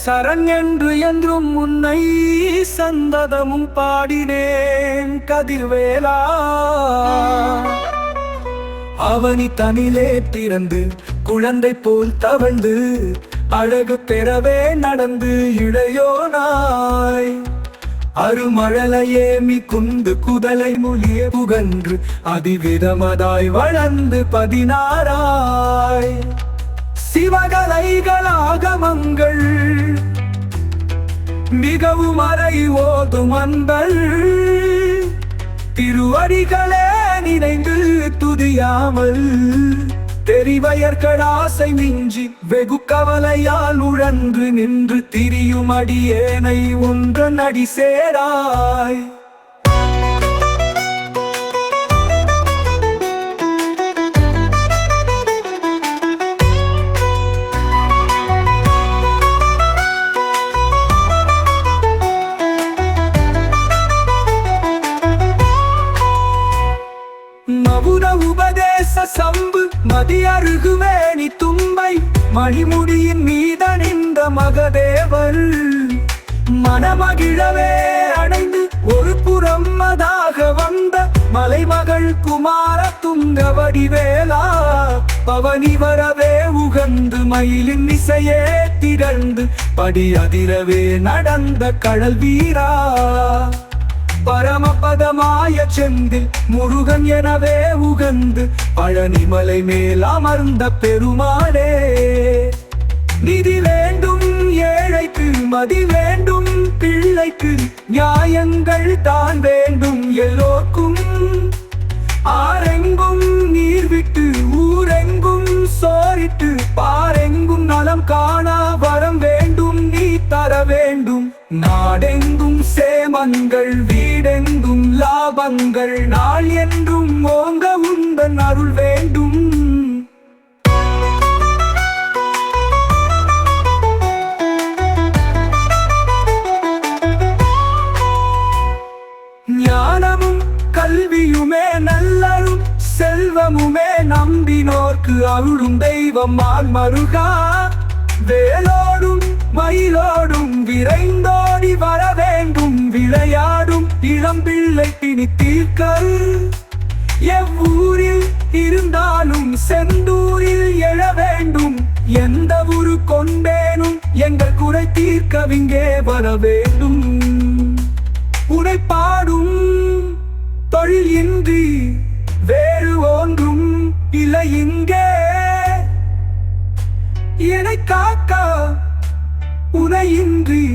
சரண் என்று என்றும் உன்னை சந்ததமும் பாடினேன் கதிர்வேலா. அவனி தனிலே திறந்து குழந்தை போல் தவழ்ந்து அழகு பெறவே நடந்து இளையோனாய் அருமழலையே மிகுந்து குதலை மொழிய புகன்று அதிவிதமதாய் வளர்ந்து 16 சிவகலைகளாகமங்கள் மிகவும் அறை ஓதும் அன்பல் திருவடிகளே நினைந்து துதியாமல் தெரிவயற்கடாசை மிஞ்சி வெகு கவலையால் உழன்று நின்று திரியும் அடியேனை ஒன்ற நடி சேராய். மவுன உபதேச சம்பு மதியருகுவேணி தும்பை மணிமுடியின் மீதனிந்த மகதேவர் மனமகிழவே அடைந்து ஒரு புறம் அதாக வந்த மலைமகள் குமார துங்கவடிவேலா. பவனி வரவே உகந்து மயிலின் இசையே திரண்டு படி அதிரவே நடந்த கடல் வீரா. பரமபதமாய செந்தில் முருகன் எனவே உகந்து பழனிமலை மேல் அமர்ந்த பெருமாளே. நிதி வேண்டும் ஏழைக்கு மதி வேண்டும் பிள்ளைக்கு நியாயங்கள் தான் வேண்டும் எல்லோர்க்கும். ஆரெங்கும் நீர் விட்டு ஊரெங்கும் சோரிட்டு பாரெங்கும் நலம் காணா வரம் வேண்டும் நீ தர வேண்டும். நாடெங்கும் சேமங்கள் வீடெங்கும் லாபங்கள் நாள் என்றும் ஓங்க உந்தன் அருள் வேண்டும். ஞானமும் கல்வியுமே நல்லரும் செல்வமுமே நம்பினோர்க்கு அருளும் தெய்வம் மருகா. வேலோடும் மயிலோடும் விரைந்தோடி வர வேண்டும் விளையாடும் இளம்பிள்ளை பிணி தீர்க்க. எவ்வூரில் இருந்தாலும் செந்தூரில் எழ வேண்டும் எந்த ஊரு கொண்டேனும் எங்கள் குறை தீர்க்கவிங்கே வர வேண்டும். உடைப்பாடும் தொழில் இன்றி வேறு ஒன்றும் இல்லை இங்கே. என்னை காக்க உனையின்றி